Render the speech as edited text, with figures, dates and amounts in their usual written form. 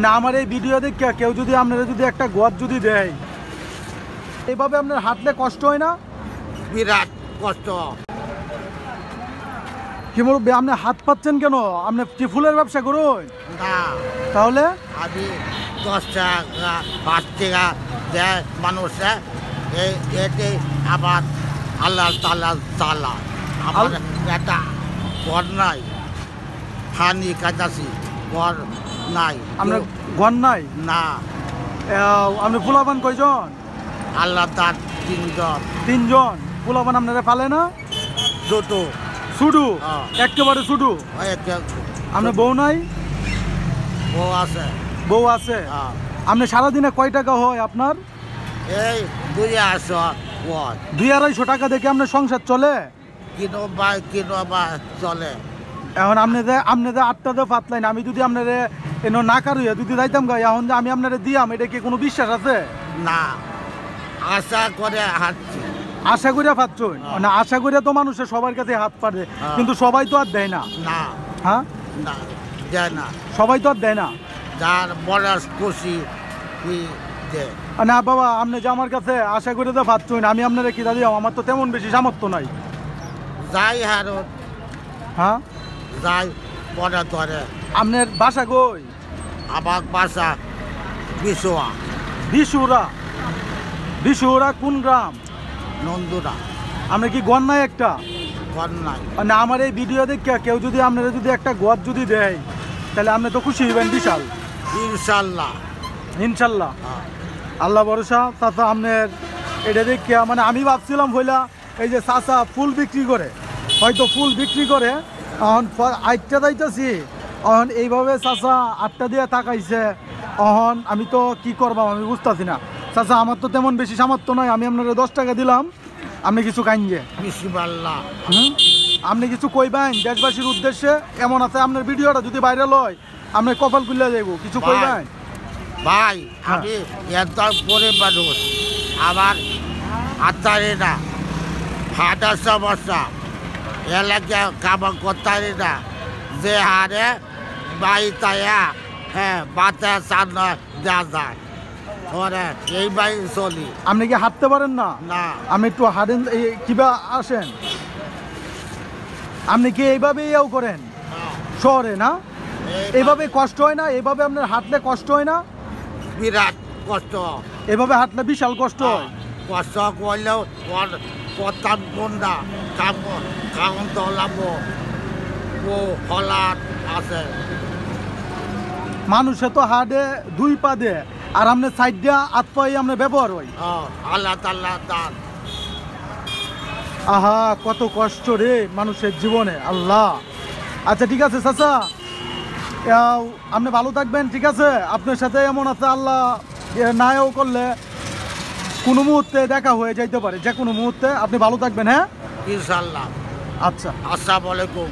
না আমার এই ভিডিও দেখে কেউ যদি আপনারা যদি একটা গদ যদি দেয় এইভাবে আপনার হাঁটলে কষ্ট হয় না? বিরাট কষ্ট। কি বলবো, আপনি হাত পাচ্ছেন কেন? আপনি কি ফুলের ব্যবসা করুন? না, তাহলে আমি 10 টাকা 5 টাকা দেয় মানুষে, এতে আবার আল্লাহ তাআলা তাআলা আমার একটা ঘর নাই, ফানি কাটাছি ঘর নাই। আপনার ঘর নাই? না, আপনি ফুলাবান কয়জন? আল্লাহ তার 3 জন। 3 জন। ফুলাবান আপনারা পালে না? দুটো। শুধু হ্যাঁ। একেবারে শুধু? আপনার বউ নাই? বউ আছে। বউ আছে। হ্যাঁ। আপনি সারাদিনে কয় টাকা হয় আপনার? এই 200 200-250 টাকা দেখে আপনার সংসার চলে? কিনো বা চলে। এখন আপনি যে 8টাতে পাতলেন, আমি যদি আপনার এনে না কারুয়ে যদি যাইতাম গা, এখন যে আমি আপনারা দিয়াম, এটা কি কোনো বিশ্বাস আছে? না, আশা করে হাঁটছি। আশা করে পাচ্ছেন না? আশা করে তো মানুষের সবার কাছে হাত পারে, কিন্তু সবাই তো আর দেয় না। না, হ্যাঁ, না দেয় না। সবাই তো আর দেয় না। যার বয়স খুশি দেয়। না বাবা, আপনি যে আমার কাছে আশা করে তো পাচ্ছেন, আমি আপনারা কি দাদি, আমার তো তেমন বেশি সামর্থ্য নাই। যাই হারত, হ্যাঁ, যাই পরে ধরে। আপনার বাসা কই? আমার বাসা বিশোয়া। বিশুরা কোন গ্রাম? নন্দুরা। আপনি কি গন নাই একটা? ঘর নাই। না আমার এই ভিডিও দেখে কেউ যদি আপনারা যদি একটা গদ যদি দেয়, তাহলে আপনি তো খুশি হইবেন বিশাল। ইনশাল্লাহ। ইনশাল্লাহ। আল্লাহ ভরসা। চাচা আপনার এটা দেখে মানে আমি ভাবছিলাম হইলা এই যে চাচা ফুল বিক্রি করে, হয়তো ফুল বিক্রি করে এখন 8টা যাইতেছি, এখন এইভাবে চাচা 8টা দিয়ে তাকাইছে, এখন আমি তো কি করবাম আমি বুঝতেছি না। চাচা আমার তো তেমন বেশি সামর্থ্য নয়, আমি আপনারা 10 টাকা দিলাম, আপনি কিছু কাইনগে। বিসমিল্লাহ। আপনি কিছু কইবেন দেশবাসীর উদ্দেশ্যে? এমন আছে আপনার ভিডিওটা যদি ভাইরাল হয় আপনি কপাল খুলে যাইব, কিছু কইবেন? ভাই আমি এত পরে মানুষ, আমার আত্মারে না হাঁটার সমস্যা, এলাকা কামা করতে না, যে হারে বাড়িতায়া বাতা চান্না দেওয়া যায় ওরে এই বাড়ি চলি। আপনি কি হাঁটতে পারেন না? না, আমি একটু হাঁটেন, কিবা আসেন, আপনি কি এইভাবে ইয়েও করেন শহরে না? এইভাবে কষ্ট হয় না? এইভাবে আপনার হাঁটলে কষ্ট হয় না? বিরাট কষ্ট। এভাবে হাঁটলে বিশাল কষ্ট হয়। কষ্ট করলেও প্রতাপ গন্ডা কাম তোলাবো ও হলার আছে। মানুষে তো হাঁটে 2 পা দিয়ে, আর আপনার সাইড দিয়ে 8 পাই আপনার ব্যবহার হয়। আল্লাহ তাআলা দান। আহা কত কষ্ট রে মানুষের জীবনে, আল্লাহ। আচ্ছা ঠিক আছে চাচা, আপনি ভালো থাকবেন, ঠিক আছে? আপনার সাথে এমন আছে আল্লাহ নাও করলে কোনো মুহূর্তে দেখা হয়ে যাইতে পারে, যে কোনো মুহূর্তে। আপনি ভালো থাকবেন, হ্যাঁ ইনশাল্লাহ। আচ্ছা, আসসালামু আলাইকুম।